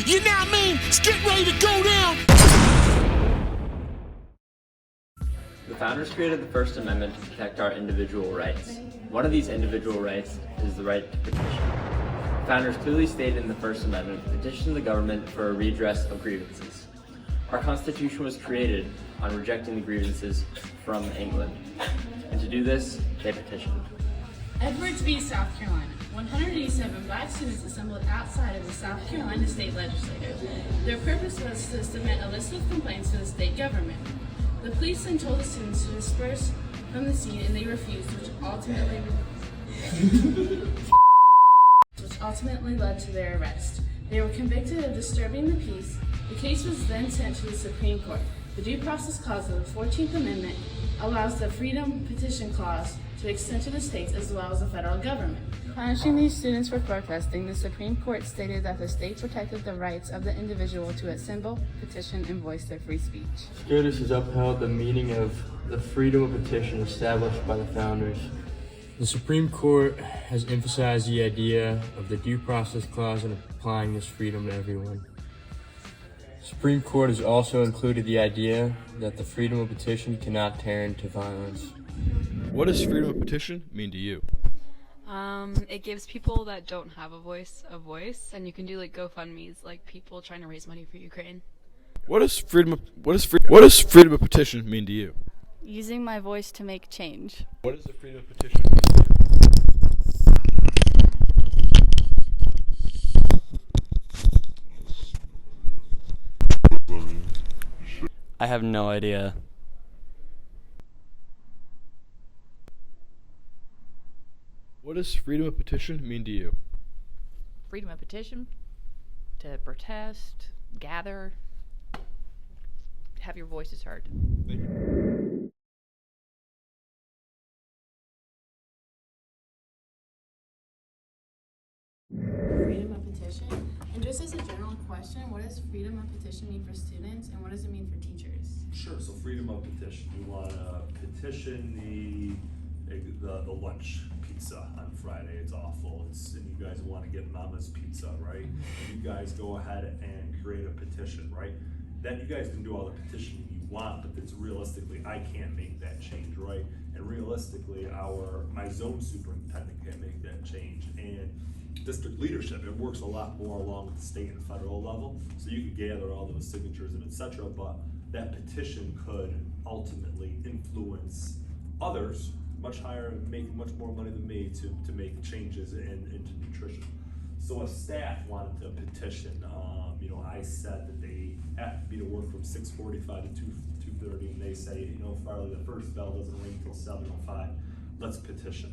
You know what I mean? It's getting ready to go down. The founders created the First Amendment to protect our individual rights. One of these individual rights is the right to petition. The founders clearly stated in the First Amendment to petition the government for a redress of grievances. Our Constitution was created on rejecting the grievances from England. And to do this, they petitioned. Edwards v. South Carolina. 187 black students assembled outside of the South Carolina state legislature. Their purpose was to submit a list of complaints to the state government. The police then told the students to disperse from the scene, and they refused, which ultimately led to their arrest. They were convicted of disturbing the peace. The case was then sent to the Supreme Court. The Due Process Clause of the 14th Amendment allows the Freedom Petition Clause to extend to the states as well as the federal government. Punishing these students for protesting, the Supreme Court stated that the state protected the rights of the individual to assemble, petition, and voice their free speech. SCOTUS has upheld the meaning of the freedom of petition established by the founders. The Supreme Court has emphasized the idea of the Due Process Clause in applying this freedom to everyone. The Supreme Court has also included the idea that the freedom of petition cannot turn into violence. What does freedom of petition mean to you? It gives people that don't have a voice, and you can do like GoFundMe's, like people trying to raise money for Ukraine. What does freedom of petition mean to you? Using my voice to make change. What does the freedom of petition mean to you? I have no idea. What does freedom of petition mean to you? Freedom of petition, to protest, gather, have your voices heard. Thank you. Freedom of petition. And just as a general question, what does freedom of petition mean for students, and what does it mean for teachers? Sure. So freedom of petition. You want to petition the lunch pizza on Friday. It's awful. And you guys want to get Mama's Pizza, right? And you guys go ahead and create a petition, right? Then you guys can do all the petitioning you want, but it's realistically, I can't make that change, right? And realistically, my zone superintendent can't make that change. And district leadership, it works a lot more along with the state and federal level. So you can gather all those signatures and etc. But that petition could ultimately influence others much higher and make much more money than me to make changes into nutrition. So a staff wanted to petition. I said that they have to be to work from 6:45 to 2:30, and they say, Farley, the first bell doesn't ring till 7:05. Let's petition,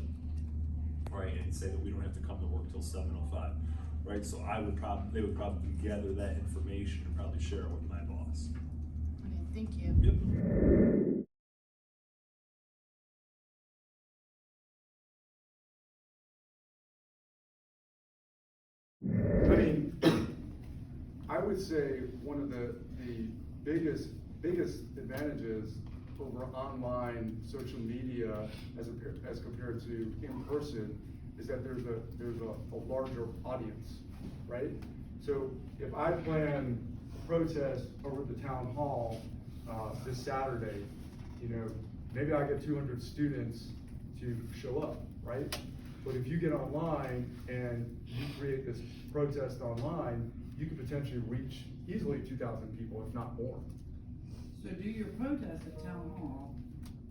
right, and say that we don't have to come to work till 7:05, right? So they would probably gather that information and probably share it with my boss. Okay, thank you. Yep. I would say one of the biggest advantages over online social media as compared to in person is that there's a larger audience, right? So if I plan a protest over at the town hall this Saturday, maybe I get 200 students to show up, right? But if you get online and you create this protest online, you could potentially reach easily 2,000 people, if not more. So do your protest at town hall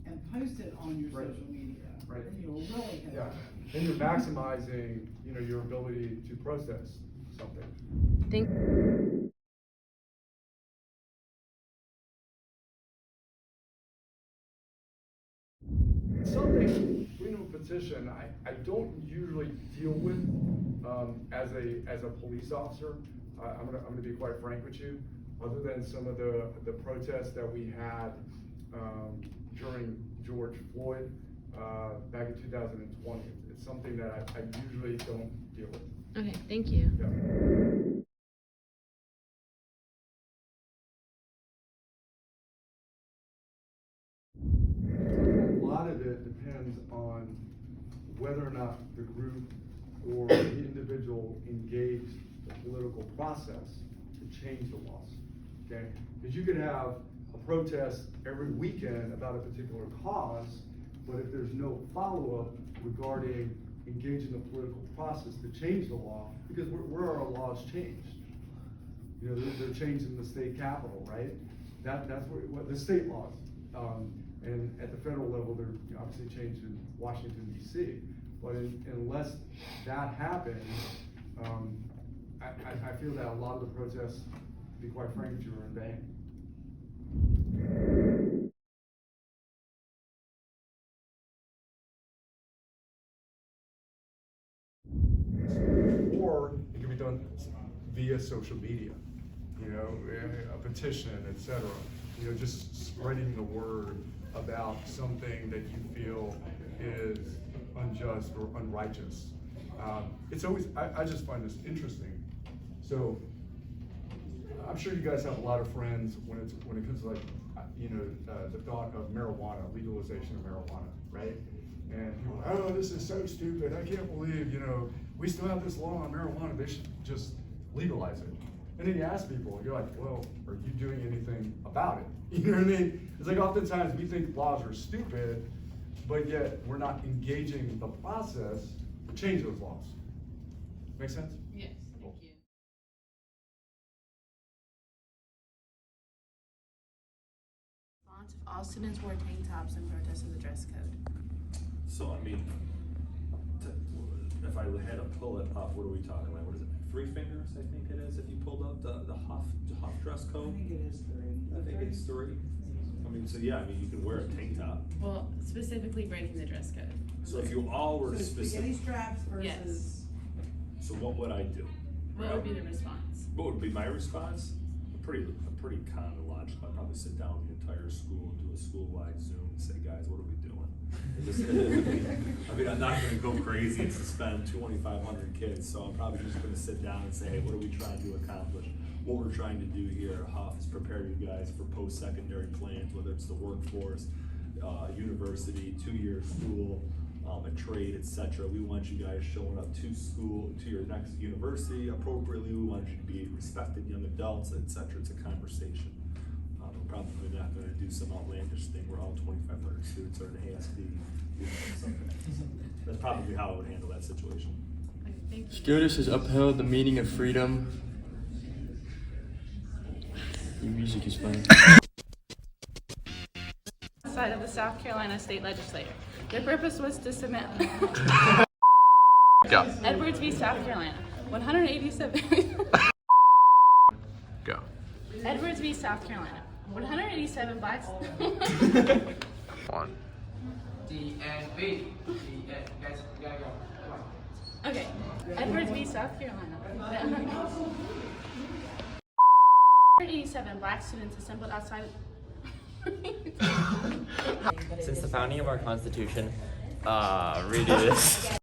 and post it on your social media, right? And you'll really have. Yeah, and you're maximizing, your ability to protest something. Something, freedom of petition, I don't usually deal with as a police officer. I'm gonna be quite frank with you. Other than some of the protests that we had during George Floyd back in 2020, it's something that I usually don't deal with. Okay, thank you. Yeah. A lot of it depends on whether or not the group or the individual engaged the political process. to change the laws, okay? Because you could have a protest every weekend about a particular cause, but if there's no follow-up regarding engaging the political process to change the law, because where are our laws changed? You know, they're changed in the state capitol, right? That's what the state laws. And at the federal level, they're obviously changed in Washington, D.C. But unless that happens, I feel that a lot of the protests, to be quite frank with you, are in vain. Or it can be done via social media, you know, a petition, etc. You know, just spreading the word about something that you feel is unjust or unrighteous. It's always, I just find this interesting. So I'm sure you guys have a lot of friends when it comes to, like, you know, the thought of marijuana, legalization of marijuana, right? And people are, oh, this is so stupid. I can't believe, you know, we still have this law on marijuana. They should just legalize it. And then you ask people, you're like, well, are you doing anything about it? You know what I mean? It's like oftentimes we think laws are stupid, but yet we're not engaging the process to change those laws. Make sense? Yes, thank you. Response if all students wore tank tops and protested the dress code. So, I mean, if I had to pull it up, what are we talking about? What is it? 3 fingers, I think it is, if you pulled up the Huff dress code? I think it is 3. I think it's 3. I mean, so yeah, I mean, you can wear a tank top. Well, specifically breaking the dress code. So if you all were So spaghetti specific, straps versus. Yes. so what would I do? What would be the response? What would be my response? A pretty common logical. I'd probably sit down with the entire school, do a school-wide Zoom, and say, guys, what are we doing? I mean, I'm not gonna go crazy and suspend 2,500 kids, so I'm probably just gonna sit down and say, hey, what are we trying to accomplish? What we're trying to do here at Huff is prepare you guys for post-secondary plans, whether it's the workforce, university, 2-year school, a trade, etc. We want you guys showing up to school, to your next university appropriately. We want you to be respected young adults, etc. It's a conversation. We're probably not going to do some outlandish thing where all 2,500 students are in ASD. You know, something. That's probably how I would handle that situation. SCOTUS has upheld the meaning of freedom. Your music is fine. Side of the South Carolina State Legislature. Their purpose was to cement Go. Edwards v. South Carolina. 187. Go. Edwards v. South Carolina. 187 blacks. 1. D and B. Guys, you gotta go. Come on. Okay. Edwards v. South Carolina. 187 black students assembled outside. Since the founding of our Constitution, redo this.